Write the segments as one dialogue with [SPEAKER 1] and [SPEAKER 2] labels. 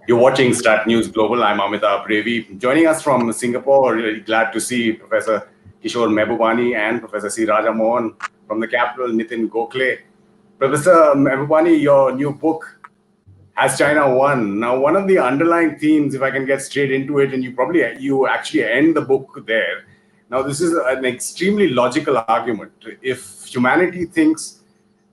[SPEAKER 1] You're watching StratNews Global. I'm Amitabh Revi. Joining us from Singapore, really glad to see Professor Kishore Mahbubani and Professor Raja Mohan from the capital, Nitin Gokhale. Professor Mahbubani, your new book, Has China Won? Now, one of the underlying themes, if I can get straight into it, and you actually end the book there. Now, this is an extremely logical argument. If humanity thinks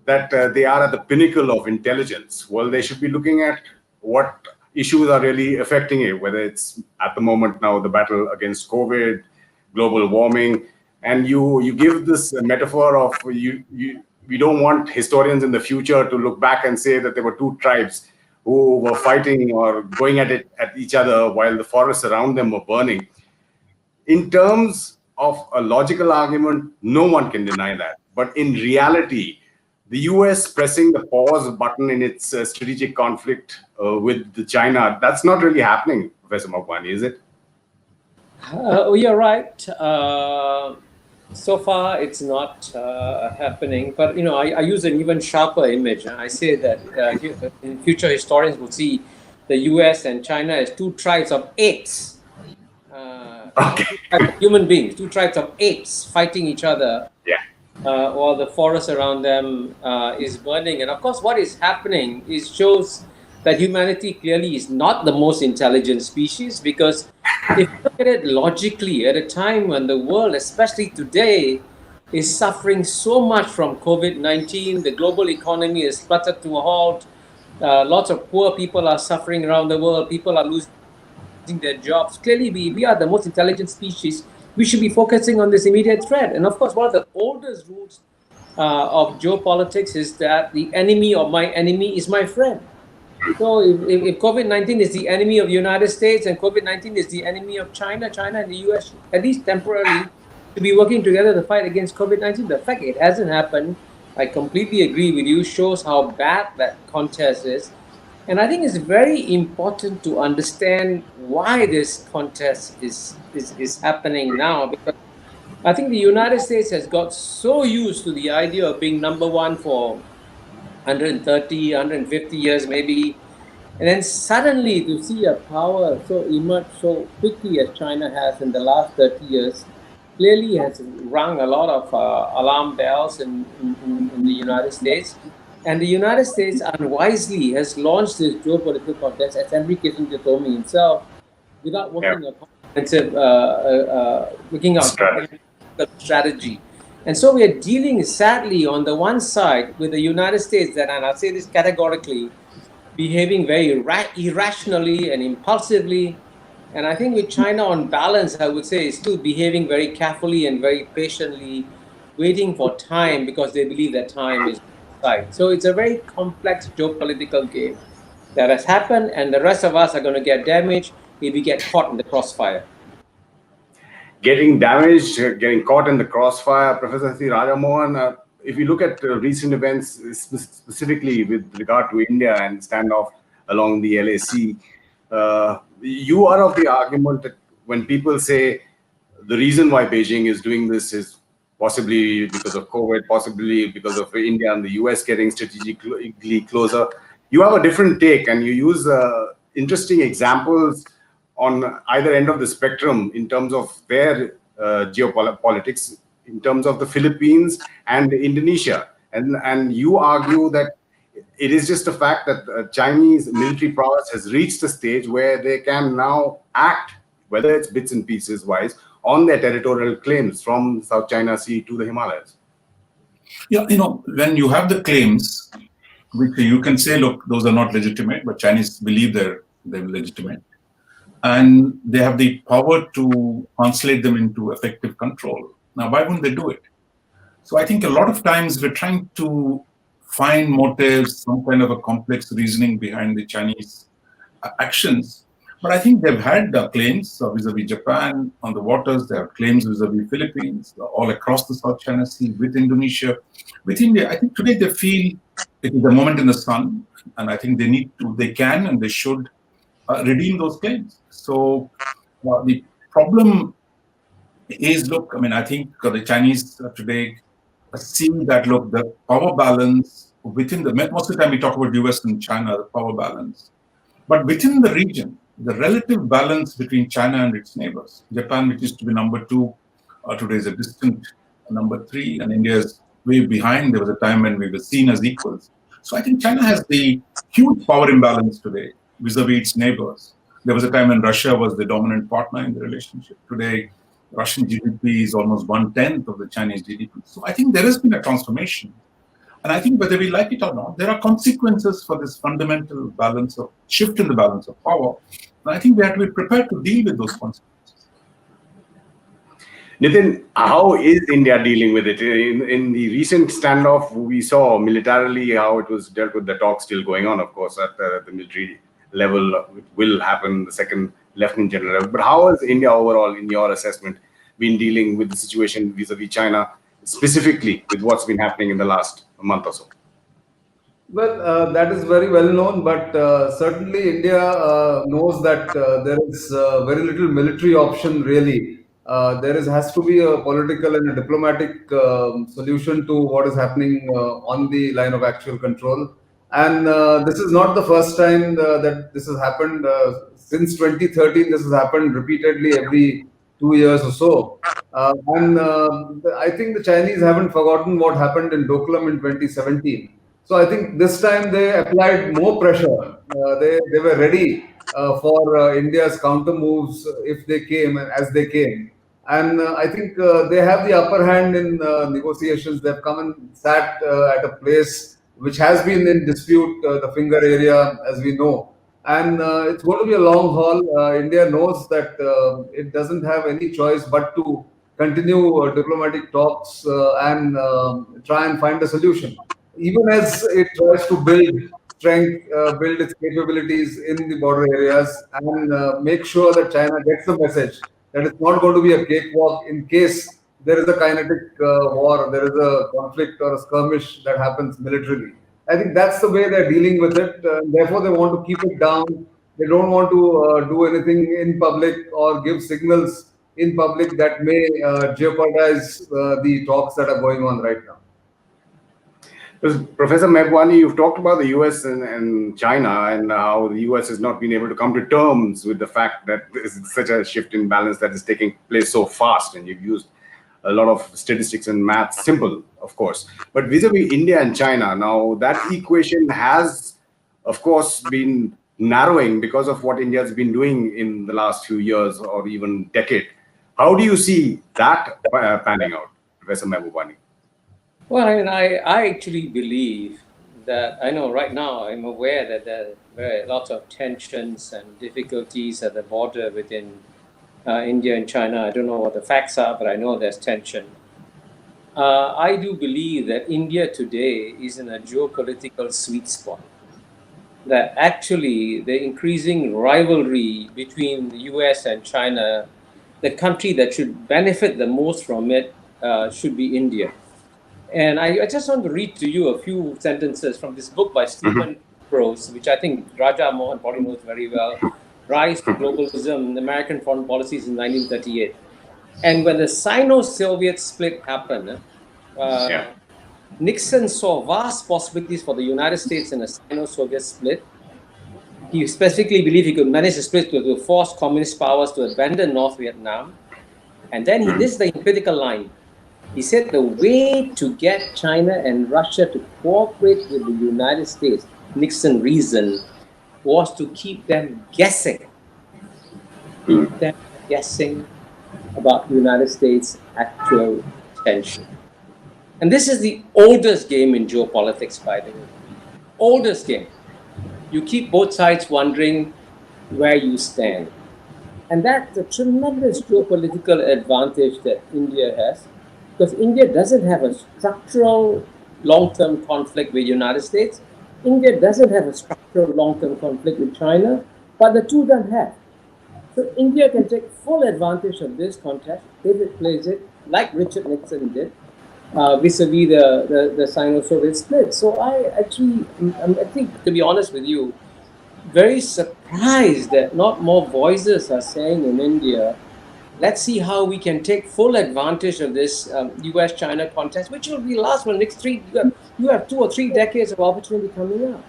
[SPEAKER 1] that they are at the pinnacle of intelligence, well, they should be looking at what issues are really affecting it, whether it's at the moment now the battle against COVID, global warming, and you give this metaphor of we don't want historians in the future to look back and say that there were two tribes who were fighting or going at it at each other while the forests around them were burning. In terms of a logical argument, no one can deny that. But in reality, the US pressing the pause button in its strategic conflict with China, that's not really happening, Professor Mahbubani, is it?
[SPEAKER 2] You're right. So far, it's not happening. But I use an even sharper image. I say that in future historians will see the U.S. and China as two tribes of apes, not
[SPEAKER 1] Okay.
[SPEAKER 2] two tribes of human beings, two tribes of apes fighting each other,
[SPEAKER 1] Yeah.
[SPEAKER 2] while the forest around them is burning. And of course, what is happening is shows that humanity clearly is not the most intelligent species, because if you look at it logically, at a time when the world, especially today, is suffering so much from COVID-19, the global economy is fluttered to a halt. Lots of poor people are suffering around the world. People are losing their jobs. Clearly, we are the most intelligent species. We should be focusing on this immediate threat. And of course, one of the oldest rules of geopolitics is that the enemy of my enemy is my friend. So if COVID-19 is the enemy of the United States and COVID-19 is the enemy of China, China and the US, at least temporarily, to be working together to fight against COVID-19. The fact it hasn't happened, I completely agree with you, shows how bad that contest is. And I think it's very important to understand why this contest is happening now, because I think the United States has got so used to the idea of being number one for 130, 150 years maybe. And then suddenly to see a power so emerge so quickly as China has in the last 30 years clearly has rung a lot of alarm bells in the United States. And the United States unwisely has launched this geopolitical contest, as Henry Kissinger told me himself, without
[SPEAKER 1] Yeah.
[SPEAKER 2] working a comprehensive, looking out
[SPEAKER 1] Strategy.
[SPEAKER 2] strategy. And so we are dealing, sadly, on the one side with the United States that, and I'll say this categorically, behaving very irrationally and impulsively. And I think with China, on balance, I would say, is still behaving very carefully and very patiently, waiting for time because they believe that time is right. So it's a very complex geopolitical game that has happened, and the rest of us are going to get damaged if we get caught in the crossfire.
[SPEAKER 1] Getting damaged, getting caught in the crossfire. Professor Raja Mohan, if you look at recent events, specifically with regard to India and standoff along the LAC, you are of the argument that when people say the reason why Beijing is doing this is possibly because of COVID, possibly because of India and the US getting strategically closer, you have a different take and you use interesting examples on either end of the spectrum in terms of their geopolitics, in terms of the Philippines and Indonesia. And you argue that it is just a fact that Chinese military prowess has reached a stage where they can now act, whether it's bits and pieces wise, on their territorial claims from South China Sea to the Himalayas.
[SPEAKER 3] Yeah, when you have the claims, which you can say, look, those are not legitimate, but Chinese believe they're legitimate, and they have the power to translate them into effective control. Now, why wouldn't they do it? So I think a lot of times we're trying to find motives, some kind of a complex reasoning behind the Chinese actions. But I think they've had claims vis-a-vis Japan on the waters. They have claims vis-a-vis Philippines, all across the South China Sea, with Indonesia, with India. I think today they feel it is a moment in the sun, and I think they can, and they should redeem those claims. So the problem is, look, I mean, I think the Chinese today see that, look, the power balance within most of the time we talk about US and China, the power balance. But within the region, the relative balance between China and its neighbors, Japan, which used to be number two, today is a distant number three, and India is way behind. There was a time when we were seen as equals. So I think China has the huge power imbalance today vis-a-vis its neighbors. There was a time when Russia was the dominant partner in the relationship. Today, Russian GDP is almost 1/10 of the Chinese GDP. So I think there has been a transformation. And I think whether we like it or not, there are consequences for this fundamental balance of shift in the balance of power. And I think we have to be prepared to deal with those consequences.
[SPEAKER 1] Nitin, how is India dealing with it? In the recent standoff, we saw militarily how it was dealt with, the talk still going on, of course, at the military level. It will happen, the second lieutenant general. But how has India overall, in your assessment, been dealing with the situation vis-a-vis China, specifically with what's been happening in the last month or so?
[SPEAKER 4] Well, that is very well known, but certainly India knows that there is very little military option really. Has to be a political and a diplomatic solution to what is happening on the line of actual control. And this is not the first time that this has happened. Since 2013, this has happened repeatedly every 2 years or so. I think the Chinese haven't forgotten what happened in Doklam in 2017. So I think this time they applied more pressure. They were ready for India's counter moves if they came and as they came. And I think they have the upper hand in negotiations. They've come and sat at a place which has been in dispute, the finger area, as we know. And it's going to be a long haul. India knows that it doesn't have any choice but to continue diplomatic talks and try and find a solution. Even as it tries to build strength, build its capabilities in the border areas, and make sure that China gets the message that it's not going to be a cakewalk in case there is a kinetic war, there is a conflict or a skirmish that happens militarily. I think that's the way they're dealing with it. Therefore, they want to keep it down. They don't want to do anything in public or give signals in public that may jeopardize the talks that are going on right now.
[SPEAKER 1] Professor Mahbubani, you've talked about the US and China and how the US has not been able to come to terms with the fact that there's such a shift in balance that is taking place so fast. And you've used a lot of statistics and math, simple, of course. But vis-a-vis India and China, now that equation has, of course, been narrowing because of what India has been doing in the last few years or even decade. How do you see that panning out, Professor Mahbubani?
[SPEAKER 2] Well, I actually believe that, I know right now I'm aware that there are lots of tensions and difficulties at the border within India and China. I don't know what the facts are, but I know there's tension. I do believe that India today is in a geopolitical sweet spot. That actually the increasing rivalry between the US and China, the country that should benefit the most from it should be India. And I just want to read to you a few sentences from this book by Stephen Prowess, which I think Raja Mohan probably knows very well, Rise to Globalism, American Foreign Policies in 1938. And when the Sino-Soviet split happened, Nixon saw vast possibilities for the United States in a Sino-Soviet split. He specifically believed he could manage the split to force communist powers to abandon North Vietnam. And then this is the critical line. He said the way to get China and Russia to cooperate with the United States, Nixon reasoned, was to keep them guessing. Keep them guessing about the United States' actual intention. And this is the oldest game in geopolitics, by the way. Oldest game. You keep both sides wondering where you stand. And that's a tremendous geopolitical advantage that India has. Because India doesn't have a structural long-term conflict with the United States. India doesn't have a structural long-term conflict with China, but the two don't have. So India can take full advantage of this contest if it plays it like Richard Nixon did vis-a-vis the Sino-Soviet split. So I think, to be honest with you, very surprised that not more voices are saying in India, let's see how we can take full advantage of this U.S.-China contest, which will be last for the next you have 2 or 3 decades of opportunity coming up.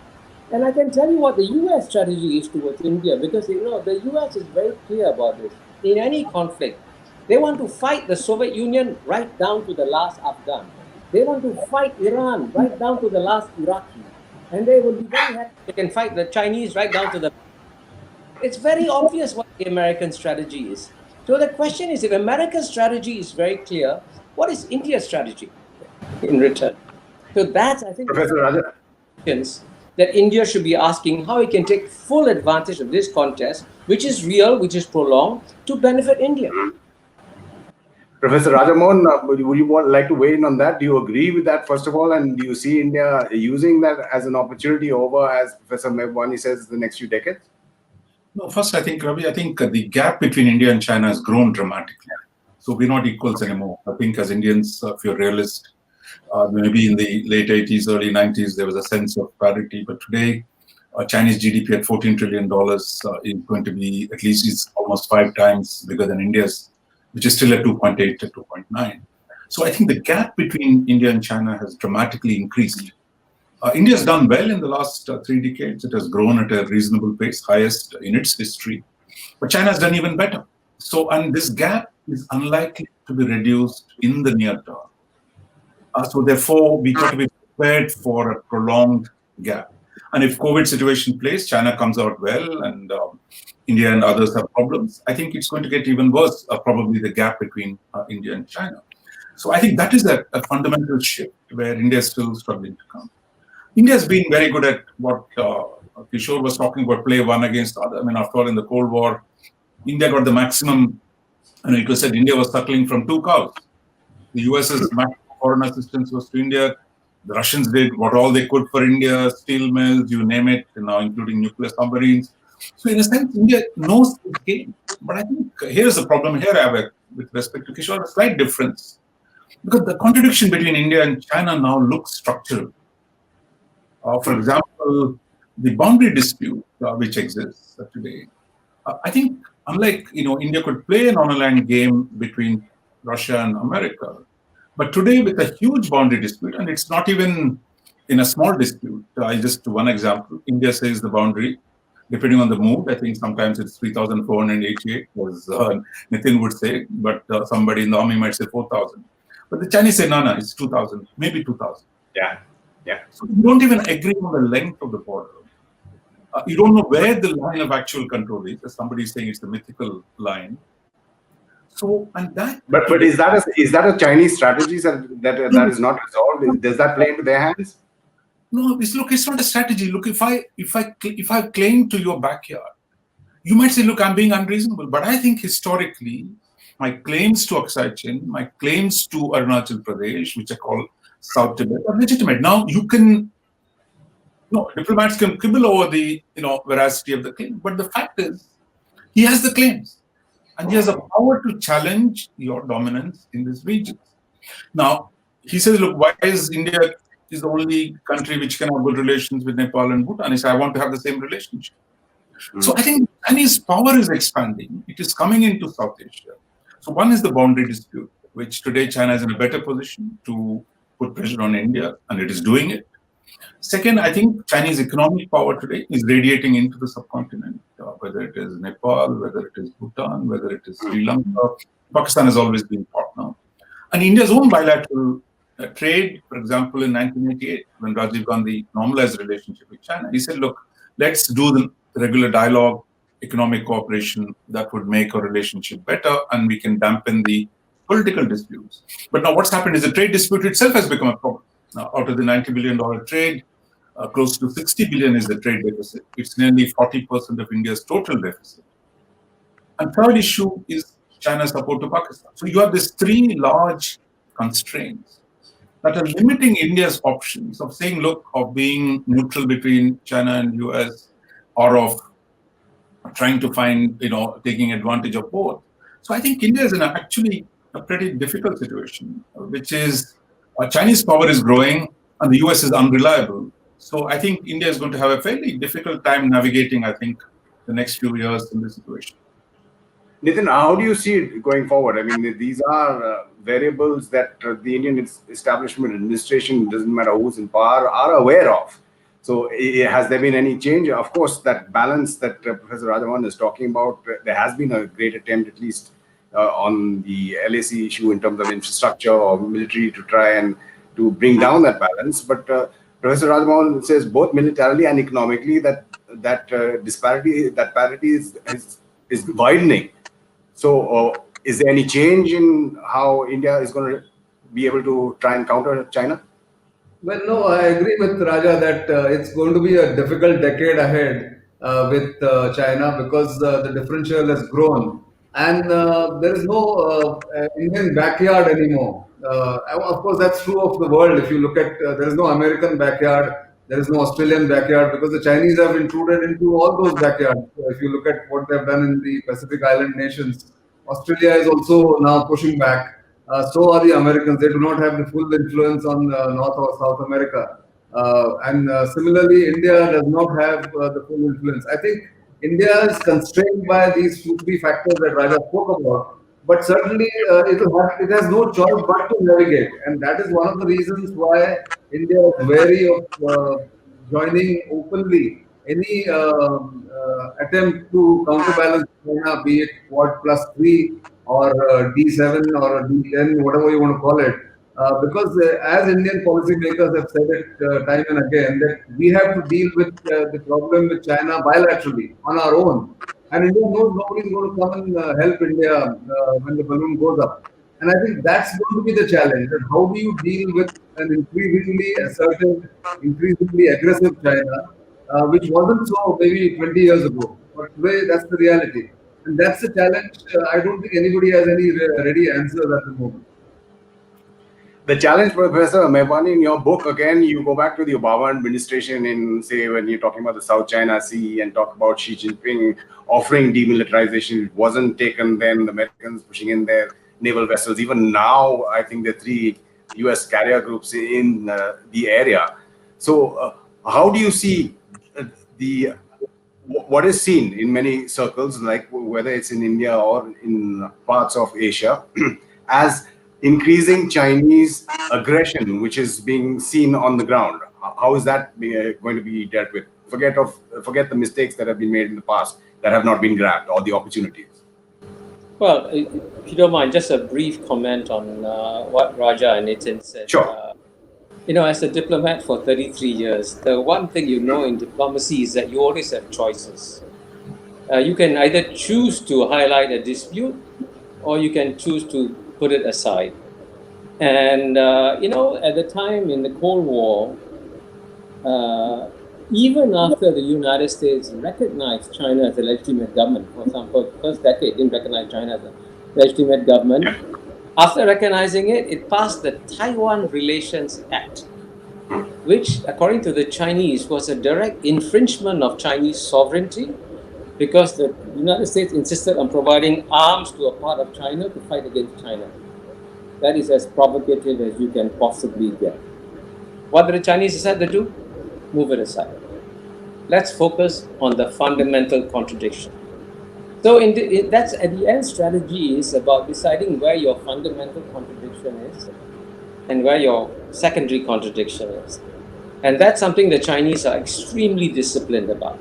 [SPEAKER 2] And I can tell you what the U.S. strategy is towards India, because the U.S. is very clear about this. In any conflict, they want to fight the Soviet Union right down to the last Afghan. They want to fight Iran right down to the last Iraqi, and they will be very happy they can fight the Chinese right down to the. It's very obvious what the American strategy is. So the question is, if America's strategy is very clear, what is India's strategy in return? So that's, I think,
[SPEAKER 1] Professor Raja.
[SPEAKER 2] questions that India should be asking, how it can take full advantage of this contest, which is real, which is prolonged, to benefit India.
[SPEAKER 1] Professor Raja Mohan, would you like to weigh in on that? Do you agree with that, first of all? And do you see India using that as an opportunity over, as Professor Mahbubani says, the next few decades?
[SPEAKER 3] No, first, I think, Ravi, the gap between India and China has grown dramatically. So we're not equals anymore. I think as Indians, if you're realist, maybe in the late 80s, early 90s, there was a sense of parity. But today, Chinese GDP at $14 trillion is going to be, at least it's almost 5 times bigger than India's, which is still at 2.8 to 2.9. So I think the gap between India and China has dramatically increased. India has done well in the last 3 decades. It has grown at a reasonable pace, highest in its history. But China has done even better. So, and this gap is unlikely to be reduced in the near term. So therefore, we got to be prepared for a prolonged gap. And if COVID situation plays, China comes out well, and India and others have problems, I think it's going to get even worse, probably the gap between India and China. So I think that is a fundamental shift where India is still struggling to come. India has been very good at what Kishore was talking about, play one against the other. I mean, after all, in the Cold War, India got the maximum, it was said India was suckling from 2 cows. The US's maximum foreign assistance was to India. The Russians did what all they could for India, steel mills, you name it, including nuclear submarines. So in a sense, India knows this game. But I think here's the problem here, Avek, with respect to Kishore, a slight difference. Because the contradiction between India and China now looks structural. For example, the boundary dispute which exists today, I think unlike, India could play an on-land game between Russia and America, but today with a huge boundary dispute, and it's not even in a small dispute, just one example, India says the boundary, depending on the mood, I think sometimes it's 3,488, as Nitin would say, but somebody in the army might say 4,000. But the Chinese say, no, it's 2,000, maybe 2,000.
[SPEAKER 1] Yeah.
[SPEAKER 3] So you don't even agree on the length of the border. You don't know where the line of actual control is. As somebody is saying, it's the mythical line. So, and that.
[SPEAKER 1] But is that a Chinese strategy that is not resolved? Does that play into their hands?
[SPEAKER 3] No, it's not a strategy. Look, if I claim to your backyard, you might say, look, I'm being unreasonable. But I think historically, my claims to Aksai Chin, my claims to Arunachal Pradesh, which I call South Tibet, are legitimate. Now diplomats can quibble over the veracity of the claim, but the fact is, he has the claims, and he has the power to challenge your dominance in this region. Now he says, look, why is India is the only country which can have good relations with Nepal and Bhutan? He said, I want to have the same relationship. So I think Chinese power is expanding. It is coming into South Asia. So one is the boundary dispute, which today China is in a better position to put pressure on India, and it is doing it. Second, I think Chinese economic power today is radiating into the subcontinent, whether it is Nepal, whether it is Bhutan, whether it is Sri Lanka. Pakistan has always been partner. And India's own bilateral trade, for example, in 1988, when Rajiv Gandhi normalized relationship with China, he said, look, let's do the regular dialogue, economic cooperation that would make our relationship better, and we can dampen the political disputes. But now what's happened is the trade dispute itself has become a problem. Now, out of the $90 billion trade, close to 60 billion is the trade deficit. It's nearly 40% of India's total deficit. And third issue is China's support to Pakistan. So you have these 3 large constraints that are limiting India's options of saying, look, of being neutral between China and US, or of trying to find, taking advantage of both. So I think India is in actually a pretty difficult situation, which is Chinese power is growing and the US is unreliable. So I think India is going to have a fairly difficult time navigating, I think, the next few years in this situation.
[SPEAKER 1] Nitin, how do you see it going forward? I mean, these are variables that the Indian establishment administration, doesn't matter who's in power, are aware of. So has there been any change? Of course, that balance that Professor Raja Mohan is talking about, there has been a great attempt, at least on the LAC issue in terms of infrastructure or military to try and to bring down that balance. But Professor Raja Mohan says both militarily and economically that parity is widening. So is there any change in how India is going to be able to try and counter China?
[SPEAKER 4] Well, no, I agree with Raja that it's going to be a difficult decade ahead with China because the differential has grown and there is no Indian backyard anymore. Of course, that's true of the world. If you look at, there is no American backyard, there is no Australian backyard because the Chinese have intruded into all those backyards. If you look at what they've done in the Pacific Island nations, Australia is also now pushing back. So are the Americans. They do not have the full influence on North or South America. And similarly, India does not have the full influence. I think India is constrained by these two, three factors that Raja spoke about. But certainly, it has no choice but to navigate. And that is one of the reasons why India is wary of joining openly any attempt to counterbalance China, be it Quad plus 3 or D7 or D10, whatever you want to call it. Because as Indian policymakers have said it time and again, that we have to deal with the problem with China bilaterally on our own. And India knows nobody is going to come and help India when the balloon goes up. And I think that's going to be the challenge. That how do you deal with an increasingly assertive, increasingly aggressive China, which wasn't so maybe 20 years ago. But today, that's the reality. And that's the challenge. I don't think anybody has any ready answers at the moment.
[SPEAKER 1] The challenge, Professor Mahbubani, in your book, again, you go back to the Obama administration in, say, when you're talking about the South China Sea and talk about Xi Jinping offering demilitarization. It wasn't taken then, the Americans pushing in their naval vessels. Even now, I think there are 3 U.S. carrier groups in the area. So how do you see the what is seen in many circles, like whether it's in India or in parts of Asia, as increasing Chinese aggression, which is being seen on the ground? How is that going to be dealt with? Forget the mistakes that have been made in the past that have not been grabbed, or the opportunities.
[SPEAKER 2] Well, if you don't mind, just a brief comment on what Raja and Nitin said.
[SPEAKER 1] Sure.
[SPEAKER 2] As a diplomat for 33 years, the one thing you know in diplomacy is that you always have choices. You can either choose to highlight a dispute or you can choose to put it aside. And, at the time in the Cold War, even after the United States recognized China as a legitimate government, for example, the first decade didn't recognize China as a legitimate government. After recognizing it, it passed the Taiwan Relations Act, which, according to the Chinese, was a direct infringement of Chinese sovereignty because the United States insisted on providing arms to a part of China to fight against China. That is as provocative as you can possibly get. What did the Chinese decide to do? Move it aside. Let's focus on the fundamental contradiction. So that's at the end, strategy is about deciding where your fundamental contradiction is and where your secondary contradiction is. And that's something the Chinese are extremely disciplined about.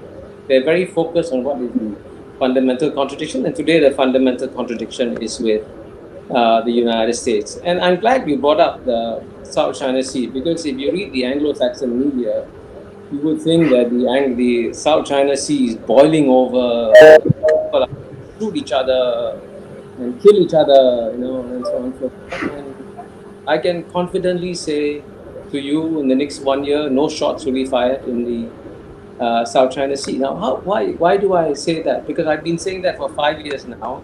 [SPEAKER 2] They're very focused on what is the fundamental contradiction. And today the fundamental contradiction is with the United States. And I'm glad you brought up the South China Sea, because if you read the Anglo-Saxon media, you would think that the South China Sea is boiling over, people shoot each other and kill each other, and so on and so forth. And I can confidently say to you, in the next 1 year, no shots will be fired in the South China Sea. Now, why do I say that? Because I've been saying that for 5 years now.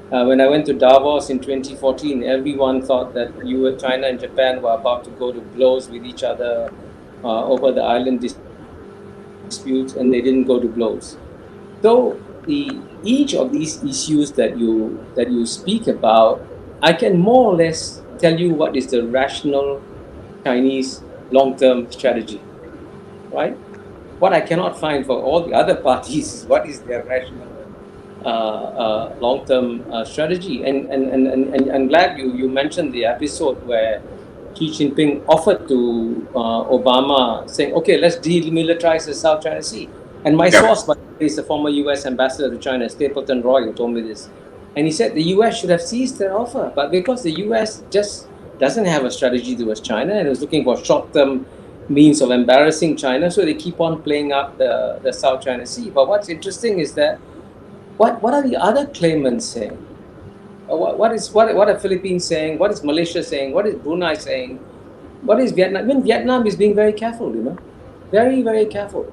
[SPEAKER 2] When I went to Davos in 2014, everyone thought that China and Japan were about to go to blows with each other over the island disputes, and they didn't go to blows. So each of these issues that you speak about, I can more or less tell you what is the rational Chinese long-term strategy, right? What I cannot find for all the other parties is what is their rational long-term strategy. And I'm glad you mentioned the episode where Xi Jinping offered to Obama, saying, okay, let's demilitarize the South China Sea. And my
[SPEAKER 1] Yeah.
[SPEAKER 2] source, by the way, is the former U.S. ambassador to China, Stapleton Roy, who told me this. And he said the U.S. should have seized that offer, but because the U.S. just doesn't have a strategy towards China and is looking for short-term means of embarrassing China, so they keep on playing up the South China Sea. But what's interesting is that what are the other claimants saying? What are Philippines saying? What is Malaysia saying? What is Brunei saying? What is Vietnam? Even Vietnam is being very careful, very, very careful.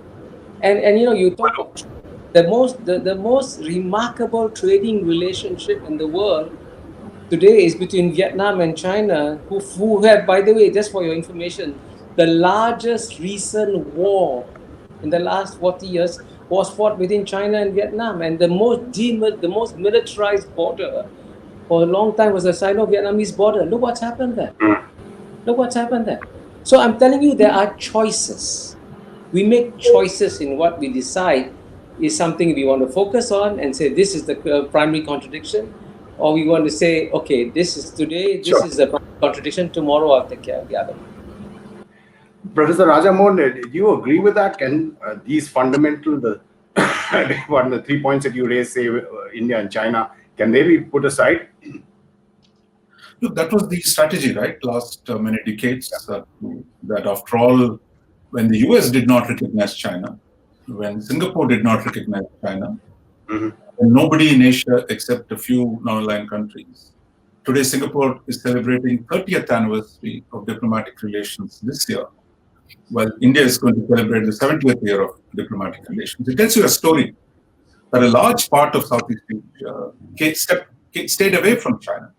[SPEAKER 2] And you talk about the most remarkable trading relationship in the world today is between Vietnam and China, who have, by the way, just for your information, the largest recent war in the last 40 years was fought within China and Vietnam, and the most militarized border for a long time was the Sino-Vietnamese border. Look what's happened there. Look what's happened there. So I'm telling you, there are choices. We make choices in what we decide is something we want to focus on and say this is the primary contradiction, or we want to say, okay, this is today, this
[SPEAKER 1] Sure.
[SPEAKER 2] is the primary contradiction, tomorrow I'll take care of the other one.
[SPEAKER 1] Professor Raja Mohan, do you agree with that? Can these fundamental, the 3 points that you raised, say India and China, can they be put aside?
[SPEAKER 3] Look, that was the strategy, right? Last many decades, that after all, when the US did not recognize China, when Singapore did not recognize China, and nobody in Asia except a few non-aligned countries. Today, Singapore is celebrating 30th anniversary of diplomatic relations this year, while India is going to celebrate the 70th year of diplomatic relations. It tells you a story that a large part of Southeast Asia stayed away from China.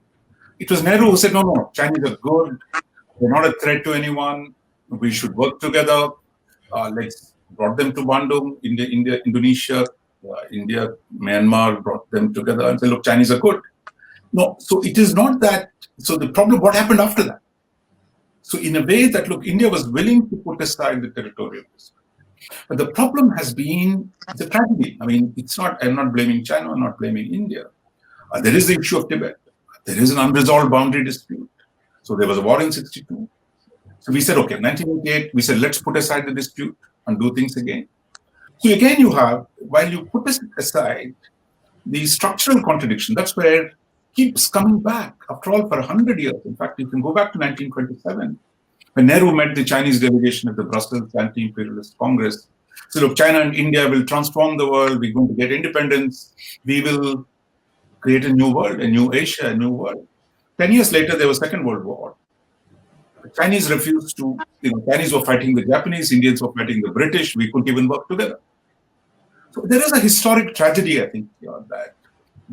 [SPEAKER 3] It was Nehru who said, no, Chinese are good. They're not a threat to anyone. We should work together. Let's brought them to Bandung, Indonesia, India, Myanmar, brought them together and said, look, Chinese are good. No, so it is not that. So the problem, what happened after that? So in a way that, look, India was willing to put aside the territorial dispute. But the problem has been the tragedy. I mean, I'm not blaming China, I'm not blaming India. There is the issue of Tibet. There is an unresolved boundary dispute. So there was a war in 62. So we said, okay, 1988, we said, let's put aside the dispute and do things again. So again, you have, while you put aside the structural contradiction, that's where it keeps coming back. After all, for 100 years, in fact, you can go back to 1927, when Nehru met the Chinese delegation at the Brussels Anti-Imperialist Congress. So look, China and India will transform the world. We're going to get independence. We will create a new world, a new Asia, a new world. 10 years later, there was Second World War. The Chinese refused to, Chinese were fighting the Japanese, Indians were fighting the British. We couldn't even work together. So there is a historic tragedy, I think, that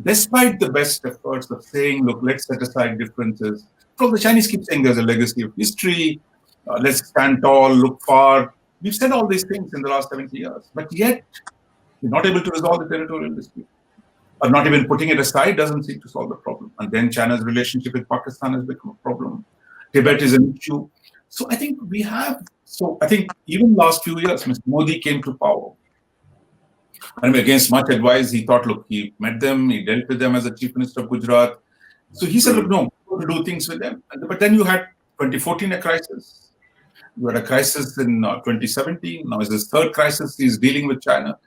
[SPEAKER 3] despite the best efforts of saying, look, let's set aside differences, because the Chinese keep saying there's a legacy of history, let's stand tall, look far. We've said all these things in the last 70 years, but yet we're not able to resolve the territorial dispute. Or not even putting it aside doesn't seem to solve the problem. And then China's relationship with Pakistan has become a problem. Tibet is an issue. So I think even last few years, Mr. Modi came to power. And against much advice, he thought, look, he met them, he dealt with them as a chief minister of Gujarat. So he said, look, no, we're going to do things with them. But then you had 2014 a crisis. You had a crisis in 2017. Now is his third crisis he's dealing with China.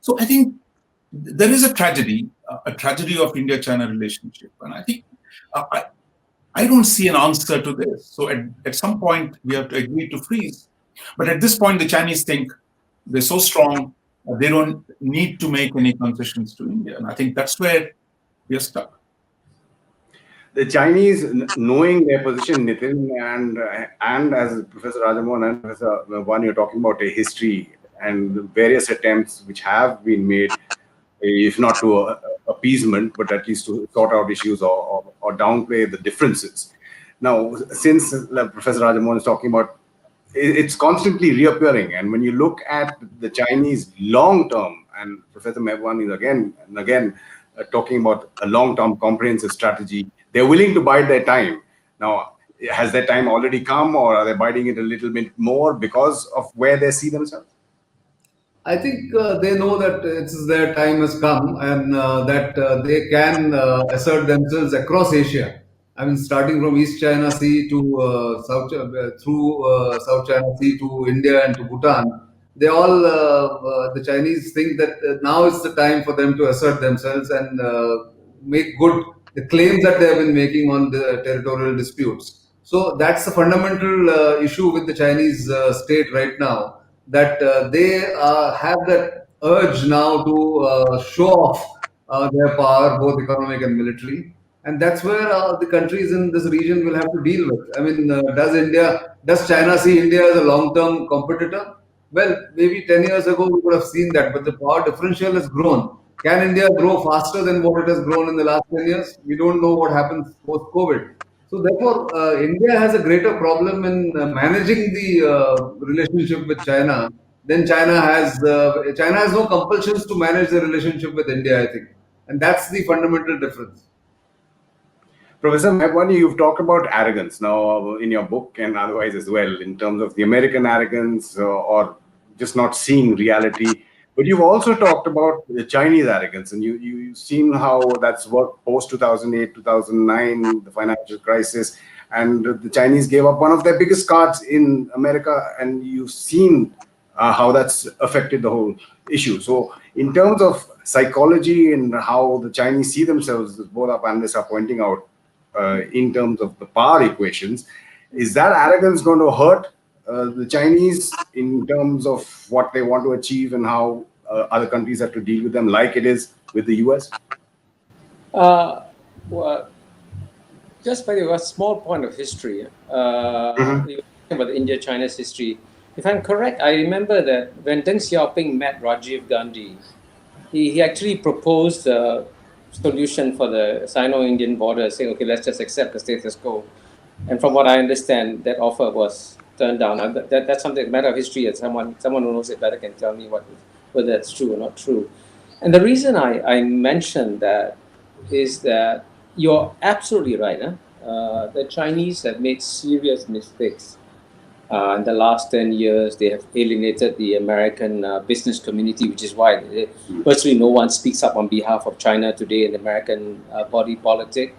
[SPEAKER 3] So I think there is a tragedy of India-China relationship. And I think I don't see an answer to this. So at some point, we have to agree to freeze. But at this point, the Chinese think they're so strong, they don't need to make any concessions to India. And I think that's where we are stuck.
[SPEAKER 1] The Chinese, knowing their position, Nitin, and as Professor Raja Mohan and Professor Mahbubani, you're talking about a history and various attempts which have been made, if not to appeasement, but at least to sort out issues or downplay the differences. Now, since Professor Raja Mohan is talking about, it's constantly reappearing. And when you look at the Chinese long-term, and Professor Mahbubani is again and again talking about a long-term comprehensive strategy, they're willing to bide their time. Now, has their time already come, or are they biding it a little bit more because of where they see themselves?
[SPEAKER 4] I think they know that it's their time has come, and that they can assert themselves across Asia. I mean, starting from East China Sea to through South China Sea to India and to Bhutan, they all the Chinese think that now is the time for them to assert themselves and make good the claims that they have been making on the territorial disputes. So that's the fundamental issue with the Chinese state right now, that they have that urge now to show off their power, both economic and military. And that's where the countries in this region will have to deal with. I mean, does China see India as a long-term competitor? Well, maybe 10 years ago we would have seen that, but the power differential has grown. Can India grow faster than what it has grown in the last 10 years? We don't know what happens post-COVID. So therefore, India has a greater problem in managing the relationship with China than China has. China has no compulsions to manage the relationship with India, I think, and that's the fundamental difference.
[SPEAKER 1] Professor Mahbubani, you've talked about arrogance now in your book and otherwise as well, in terms of the American arrogance or just not seeing reality. But you've also talked about the Chinese arrogance, and you've seen how that's worked post 2008, 2009, the financial crisis, and the Chinese gave up one of their biggest cards in America, and you've seen how that's affected the whole issue. So, in terms of psychology and how the Chinese see themselves, as both our panelists are pointing out, in terms of the power equations, is that arrogance going to hurt the Chinese in terms of what they want to achieve and how other countries have to deal with them, like it is with the US?
[SPEAKER 2] Well, just by the way, a small point of history. You were talking about India-China's history. If I'm correct, I remember that when Deng Xiaoping met Rajiv Gandhi, he actually proposed a solution for the Sino-Indian border, saying, okay, let's just accept the status quo. And from what I understand, that offer was turned down. That's something, a matter of history, and someone who knows it better can tell me whether that's true or not true. And the reason I mentioned that is that you're absolutely right. The Chinese have made serious mistakes. In the last 10 years, they have alienated the American business community, which is why virtually no one speaks up on behalf of China today in American body politic.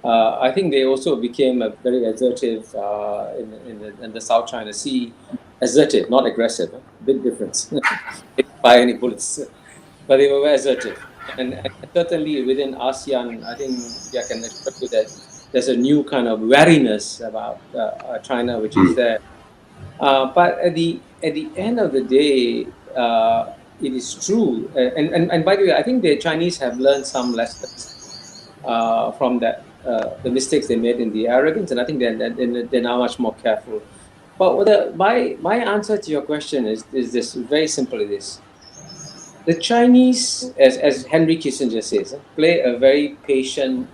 [SPEAKER 2] I think they also became very assertive in the South China Sea. Assertive, not aggressive. Big difference. They didn't buy any bullets, but they were very assertive. And certainly within ASEAN, I think I can expect that there's a new kind of wariness about China, which is there. But at the end of the day, it is true. And by the way, I think the Chinese have learned some lessons from that, the mistakes they made in the arrogance, and I think they're now much more careful. But my answer to your question is this: very simply this. The Chinese, as Henry Kissinger says, play a very patient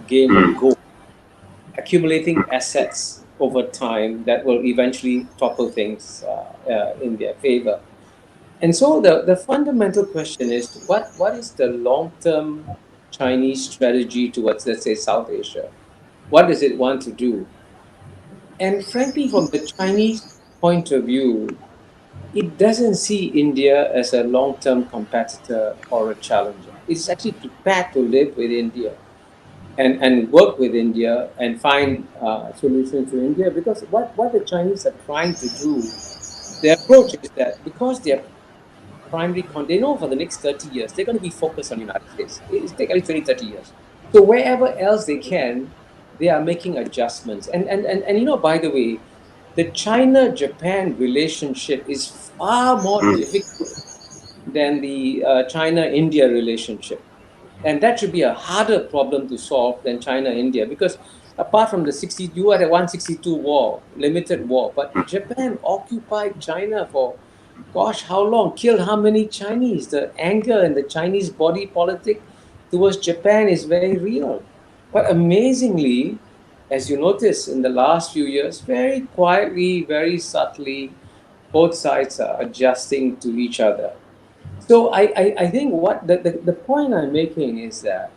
[SPEAKER 2] game of Go, accumulating assets over time that will eventually topple things in their favor. And so the fundamental question is, what is the long-term Chinese strategy towards, let's say, South Asia? What does it want to do? And frankly, from the Chinese point of view, it doesn't see India as a long-term competitor or a challenger. It's actually prepared to live with India and work with India and find solutions to India, because what the Chinese are trying to do, their approach is that because they're they know for the next 30 years, they're going to be focused on the United States. It's take at least 20, 30 years. So wherever else they can, they are making adjustments. And by the way, the China-Japan relationship is far more difficult than the China-India relationship. And that should be a harder problem to solve than China-India, because apart from you had a 162 war, limited war, but Japan occupied China for, gosh, how long? Killed how many Chinese? The anger and the Chinese body politic towards Japan is very real. But amazingly, as you notice in the last few years, very quietly, very subtly, both sides are adjusting to each other. So I think what the point I'm making is that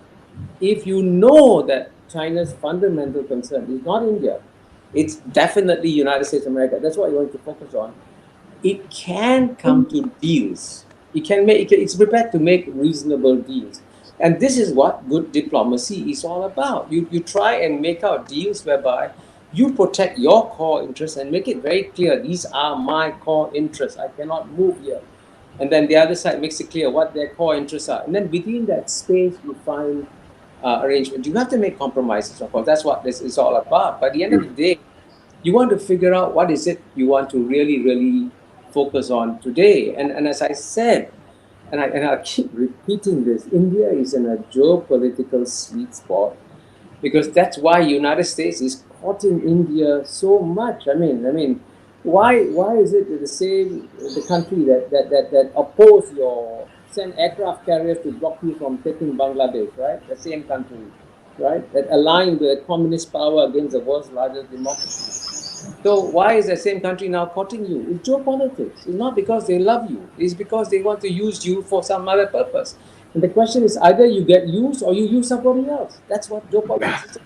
[SPEAKER 2] if you know that China's fundamental concern is not India, it's definitely United States of America. That's what you want to focus on. It can come to deals. It's prepared to make reasonable deals. And this is what good diplomacy is all about. You try and make out deals whereby you protect your core interests and make it very clear, these are my core interests. I cannot move here. And then the other side makes it clear what their core interests are. And then within that space, you find arrangement. You have to make compromises, of course. That's what this is all about. But at the end of the day, you want to figure out what is it you want to really, really focus on today. And as I said, and I keep repeating this, India is in a geopolitical sweet spot because that's why United States is courting India so much. I mean, why is it that the country that oppose your send aircraft carriers to block you from taking Bangladesh, right? The same country, right? That align with communist power against the world's largest democracy. So why is the same country now courting you? It's geopolitics. It's not because they love you. It's because they want to use you for some other purpose. And the question is either you get used or you use somebody else. That's what geopolitics is.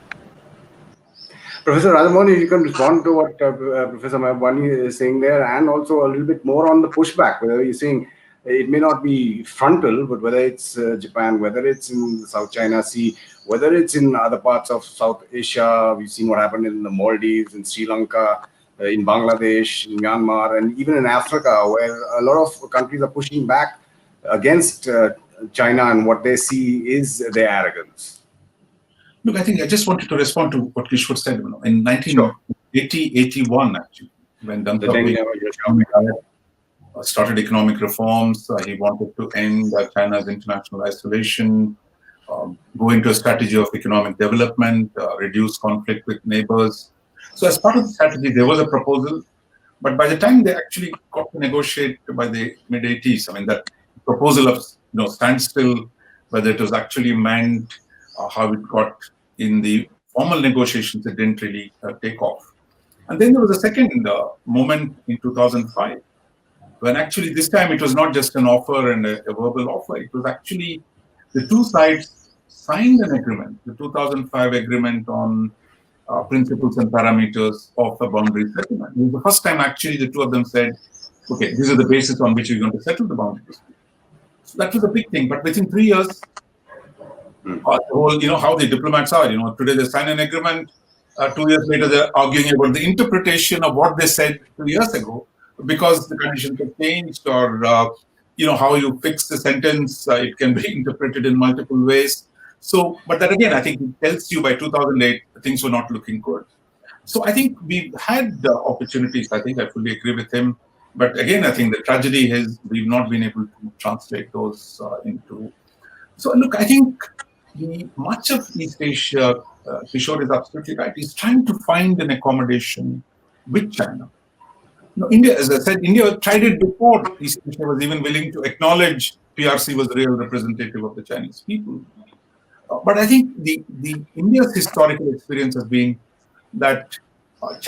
[SPEAKER 1] Professor Raja Mohan, you can respond to what Professor Mahbubani is saying there, and also a little bit more on the pushback, whether you're saying it may not be frontal, but whether it's Japan, whether it's in the South China Sea, whether it's in other parts of South Asia. We've seen what happened in the Maldives, in Sri Lanka, in Bangladesh, in Myanmar, and even in Africa, where a lot of countries are pushing back against China, and what they see is their arrogance.
[SPEAKER 3] Look, I think I just wanted to respond to what Kishore said. In 1981, actually, when Danta started economic reforms, he wanted to end China's international isolation, go into a strategy of economic development, reduce conflict with neighbors. So as part of the strategy, there was a proposal, but by the time they actually got to negotiate by the mid-80s, I mean, that proposal of standstill, whether it was actually meant, how it got in the formal negotiations, it didn't really take off. And then there was a second moment in 2005, when actually this time it was not just an offer and a verbal offer, it was actually the two sides signed an agreement, the 2005 agreement on principles and parameters of a boundary settlement. It was the first time actually the two of them said, okay, these are the basis on which we're going to settle the boundary dispute. So that was a big thing. But within 3 years, how the diplomats are, today they sign an agreement, 2 years later they're arguing about the interpretation of what they said 2 years ago, because the conditions have changed, or how you fix the sentence, it can be interpreted in multiple ways. So, but that again, I think it tells you by 2008 things were not looking good. So I think we've had opportunities. I think I fully agree with him. But again, I think the tragedy is we've not been able to translate those into. So look, I think much of East Asia, Kishore is absolutely right, is trying to find an accommodation with China. India, as I said, India tried it before East Asia was even willing to acknowledge PRC was the real representative of the Chinese people. But I think the India's historical experience has been that how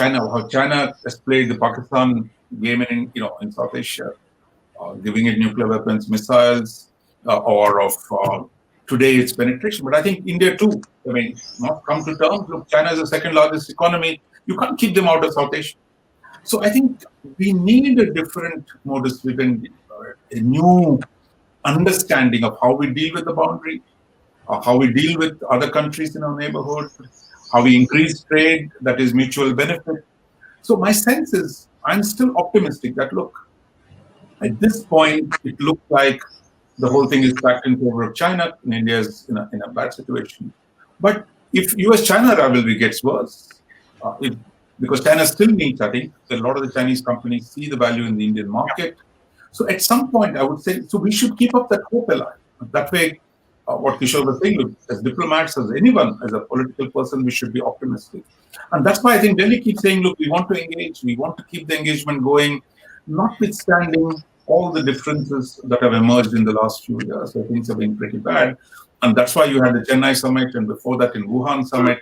[SPEAKER 3] China has played the Pakistan game in South Asia, giving it nuclear weapons, missiles, or of today its penetration. But I think India too, not come to terms. Look, China is the second largest economy. You can't keep them out of South Asia. So I think we need a different modus vivendi, a new understanding of how we deal with the boundary, how we deal with other countries in our neighborhood, how we increase trade that is mutual benefit. So my sense is I'm still optimistic that, look, at this point, it looks like the whole thing is back in favor of China, and India is in a bad situation. But if U.S. China rivalry gets worse, because China still needs, I think, a lot of the Chinese companies see the value in the Indian market. So at some point, I would say, so we should keep up that hope alive. That way, what Kishore was saying, as diplomats, as anyone, as a political person, we should be optimistic. And that's why I think Delhi keeps saying, look, we want to engage, we want to keep the engagement going, notwithstanding all the differences that have emerged in the last few years. So things have been pretty bad. And that's why you had the Chennai summit, and before that in Wuhan summit.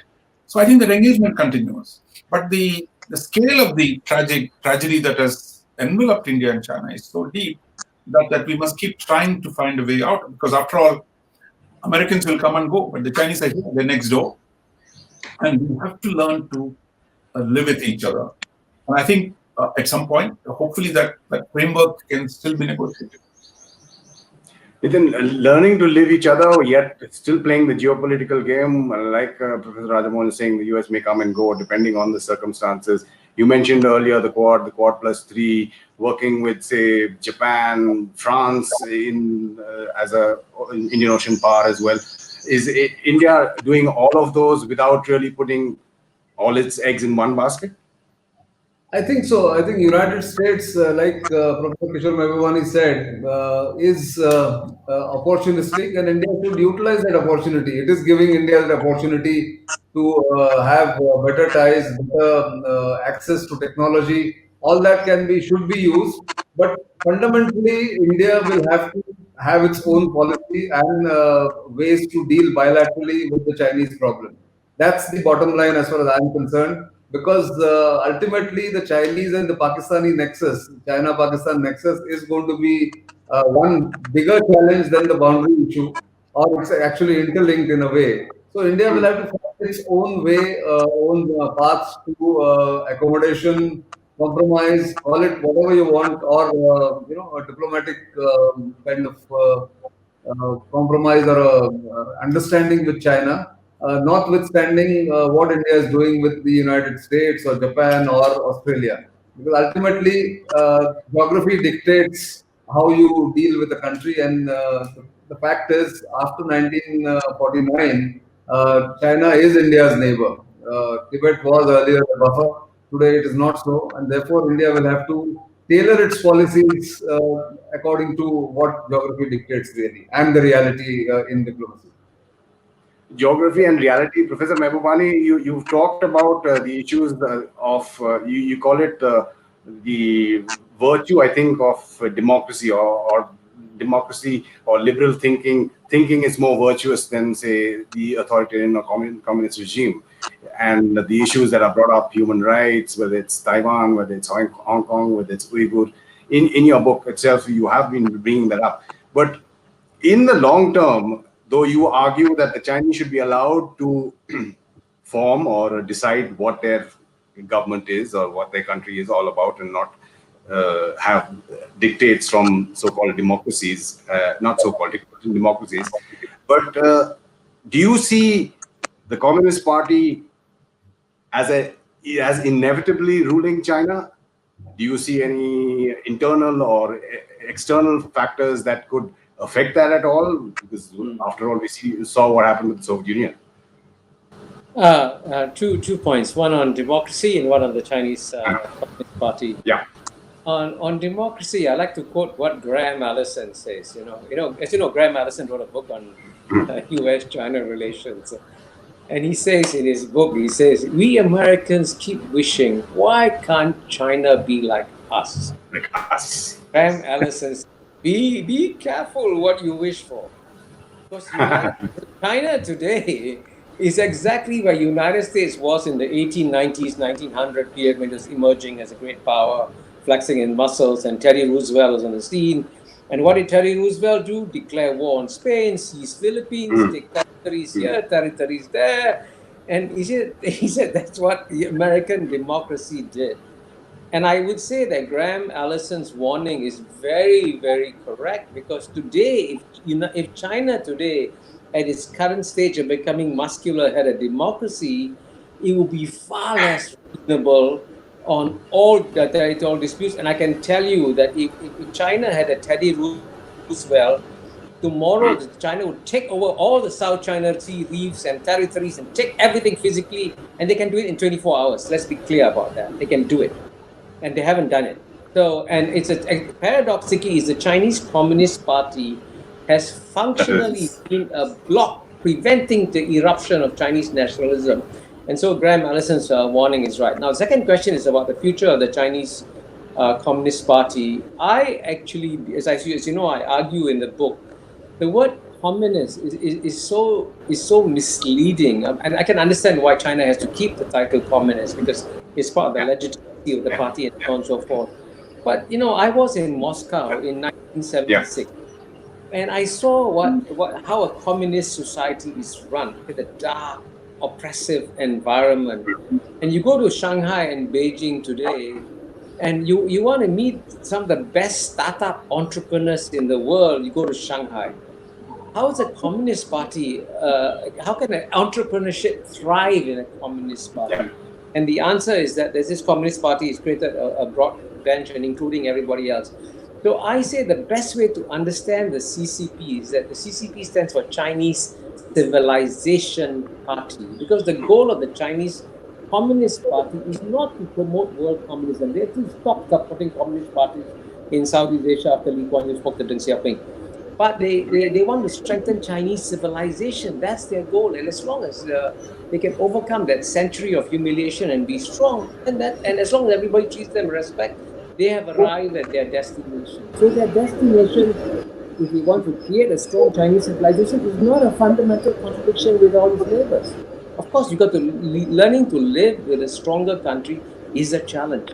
[SPEAKER 3] So I think that engagement continues. But the scale of the tragedy that has enveloped India and China is so deep that we must keep trying to find a way out. Because after all, Americans will come and go, but the Chinese are here, they're next door. And we have to learn to live with each other. And I think at some point, hopefully that framework can still be negotiated.
[SPEAKER 1] Nitin, learning to live each other, yet still playing the geopolitical game, like Professor Raja Mohan is saying, the US may come and go depending on the circumstances. You mentioned earlier the Quad plus three, working with, say, Japan, France in as a Indian Ocean power as well. Is India doing all of those without really putting all its eggs in one basket?
[SPEAKER 4] I think so. I think United States, like Professor Kishore Mahbubani said, is opportunistic, and India should utilize that opportunity. It is giving India the opportunity to have better ties, better access to technology. All that can be should be used, but fundamentally, India will have to have its own policy and ways to deal bilaterally with the Chinese problem. That's the bottom line as far as I'm concerned, because ultimately the Chinese and the Pakistani nexus, China-Pakistan nexus, is going to be one bigger challenge than the boundary issue, or it's actually interlinked in a way. So India will have to find its own way, own paths to accommodation, compromise, call it whatever you want, or a diplomatic kind of compromise or understanding with China, notwithstanding what India is doing with the United States or Japan or Australia. Because ultimately, geography dictates how you deal with the country, and the fact is, after 1949, China is India's neighbor. Tibet was earlier a buffer. Today it is not so, and therefore India will have to tailor its policies according to what geography dictates, really, and the reality in diplomacy.
[SPEAKER 1] Geography and reality. Professor Mahbubani, you've talked about the issues of, you call it the virtue, I think, of democracy or democracy or liberal thinking. Thinking is more virtuous than, say, the authoritarian or communist regime. And the issues that are brought up, human rights, whether it's Taiwan, whether it's Hong Kong, whether it's Uyghur, in your book itself, you have been bringing that up. But in the long term, though you argue that the Chinese should be allowed to form or decide what their government is or what their country is all about, and not have dictates from so-called democracies, not so-called democracies. But do you see the Communist Party as inevitably ruling China? Do you see any internal or external factors that could affect that at all? Because after all, we saw what happened with the Soviet Union.
[SPEAKER 2] Two points. One on democracy and one on the Chinese Communist Party.
[SPEAKER 1] Yeah.
[SPEAKER 2] On democracy, I like to quote what Graham Allison says. As you know, Graham Allison wrote a book on U.S. China relations. And he says in his book, he says, we Americans keep wishing, why can't China be like us?
[SPEAKER 1] Like us.
[SPEAKER 2] Graham Allison says, be careful what you wish for. Because China today is exactly where United States was in the 1890s, 1900 period, when it was emerging as a great power, flexing in muscles, and Teddy Roosevelt was on the scene. And what did Teddy Roosevelt do? Declare war on Spain, seize Philippines, take territories here, territories there. And he said that's what the American democracy did. And I would say that Graham Allison's warning is very, very correct, because today, if China today, at its current stage of becoming muscular, had a democracy, it would be far less reasonable on all the territorial disputes. And I can tell you that if China had a Teddy Roosevelt, tomorrow China would take over all the South China Sea reefs and territories and take everything physically, and they can do it in 24 hours. Let's be clear about that. They can do it. And they haven't done it. So, and it's paradoxically, is the Chinese Communist Party has functionally been a block preventing the eruption of Chinese nationalism. And so Graham Allison's warning is right. Now, the second question is about the future of the Chinese Communist Party. I actually, as you know, I argue in the book, the word communist is so misleading. And I can understand why China has to keep the title communist, because it's part of the legitimacy of the party and so on and so forth. But, I was in Moscow in 1976. And I saw how a communist society is run, with a dark, oppressive environment. And you go to Shanghai and Beijing today, and you want to meet some of the best startup entrepreneurs in the world, you go to Shanghai. How is a communist party, how can an entrepreneurship thrive in a communist party?
[SPEAKER 1] Yeah.
[SPEAKER 2] And the answer is that there's this communist party is created a broad bench and including everybody else. So I say the best way to understand the CCP is that the CCP stands for Chinese Civilization Party, because the goal of the Chinese Communist Party is not to promote world communism. They actually stopped supporting communist parties in Southeast Asia after Lee Kuan Yew spoke to Deng Xiaoping. But they want to strengthen Chinese civilization. That's their goal. And as long as they can overcome that century of humiliation and be strong, and as long as everybody treats them with respect, they have arrived at their destination. So their destination, if we want to create a strong Chinese civilization, is not a fundamental contradiction with all its neighbors. Of course, you got to learning to live with a stronger country is a challenge.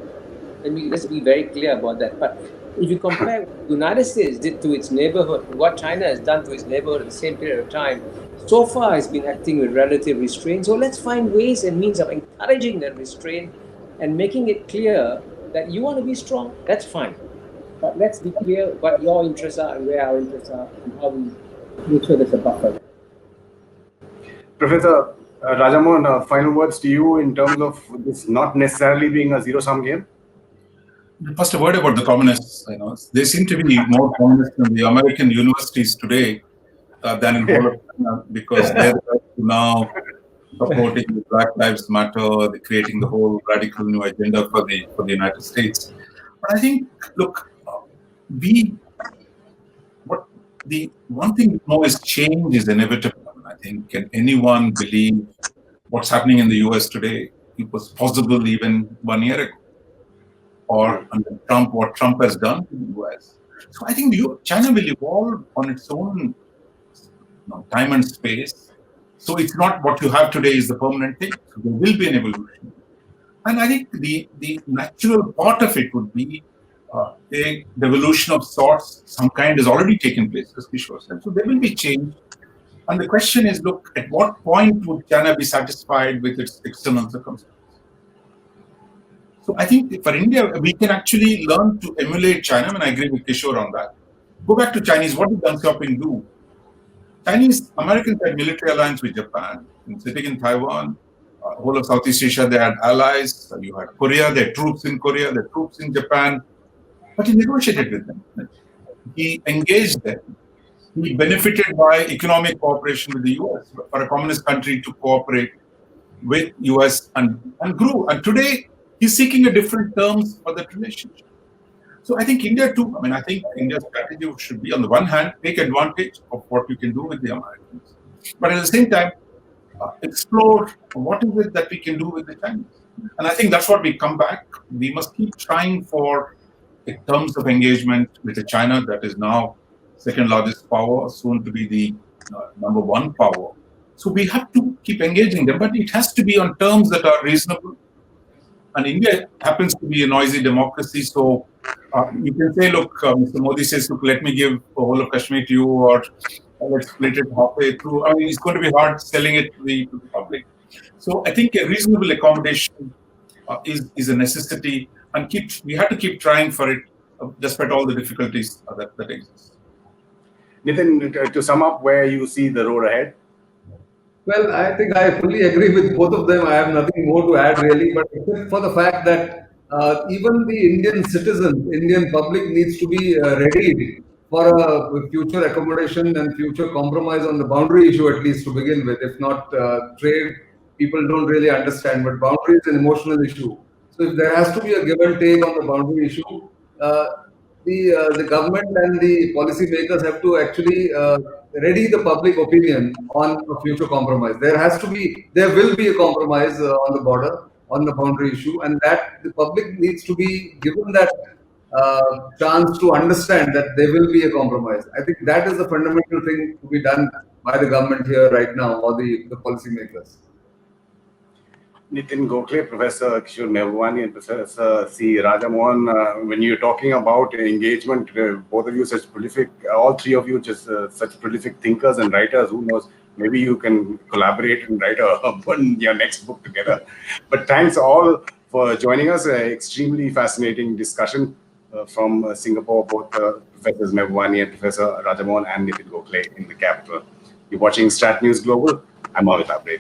[SPEAKER 2] Let's be very clear about that. But if you compare what the United States did to its neighborhood, what China has done to its neighborhood at the same period of time, so far it's been acting with relative restraint. So let's find ways and means of encouraging that restraint and making it clear that you want to be strong, that's fine. But let's be clear what your interests are and where our interests are and how we make sure there's a buffer.
[SPEAKER 1] Professor Raja Mohan, final words to you in terms of this not necessarily being a zero-sum game?
[SPEAKER 3] First, a word about the communists. They seem to be more communist in the American universities today than in whole of China, because they're now supporting the Black Lives Matter, they're creating the whole radical new agenda for the United States. But I think, look, the one thing we know is change is inevitable. I think, can anyone believe what's happening in the US today? It was possible even 1 year ago. Or under Trump, what Trump has done to the US. So I think China will evolve on its own time and space. So it's not what you have today is the permanent thing. So there will be an evolution. And I think the natural part of it would be a revolution of sorts. Some kind has already taken place, as Kishore said. So there will be change. And the question is, look, at what point would China be satisfied with its external circumstances? So I think for India, we can actually learn to emulate China, and I agree with Kishore on that. Go back to Chinese. What did Deng Xiaoping do? Americans had military alliance with Japan, and sitting in Taiwan, whole of Southeast Asia, they had allies. You had Korea, they had troops in Korea, they had troops in Japan. But he negotiated with them. He engaged them. He benefited by economic cooperation with the US. For a communist country to cooperate with US and grew. And today, he's seeking a different terms for that relationship. So I think India too, I think India's strategy should be, on the one hand, take advantage of what you can do with the Americans. But at the same time, explore what is it that we can do with the Chinese. And I think that's what we come back. We must keep trying for terms of engagement with the China that is now second largest power, soon to be the number one power. So we have to keep engaging them, but it has to be on terms that are reasonable. And India happens to be a noisy democracy, so you can say, look, Mr. Modi says, look, let me give the whole of Kashmir to you, or let's split it halfway through. It's going to be hard selling it to the public. So I think a reasonable accommodation is a necessity, and we have to keep trying for it, despite all the difficulties that exist.
[SPEAKER 1] Nitin, to sum up where you see the road ahead?
[SPEAKER 4] Well, I think I fully agree with both of them. I have nothing more to add really, but except for the fact that even the Indian citizens, Indian public needs to be ready for a future accommodation and future compromise on the boundary issue, at least to begin with. If not trade, people don't really understand, but boundary is an emotional issue. So if there has to be a give and take on the boundary issue, the government and the policymakers have to actually ready the public opinion on a future compromise. There will be a compromise on the border, on the boundary issue, and that the public needs to be given that chance to understand that there will be a compromise. I think that is the fundamental thing to be done by the government here right now, or the policymakers.
[SPEAKER 1] Nitin Gokhale, Professor Kishore Mahbubani, and Professor C. Raja Mohan, when you're talking about engagement, both of you such prolific, all three of you just such prolific thinkers and writers, who knows, maybe you can collaborate and write your next book together. But thanks all for joining us. Extremely fascinating discussion from Singapore, both Professors Mahbubani and Professor Raja Mohan and Nitin Gokhale in the capital. You're watching StratNews Global. I'm Amitabh P.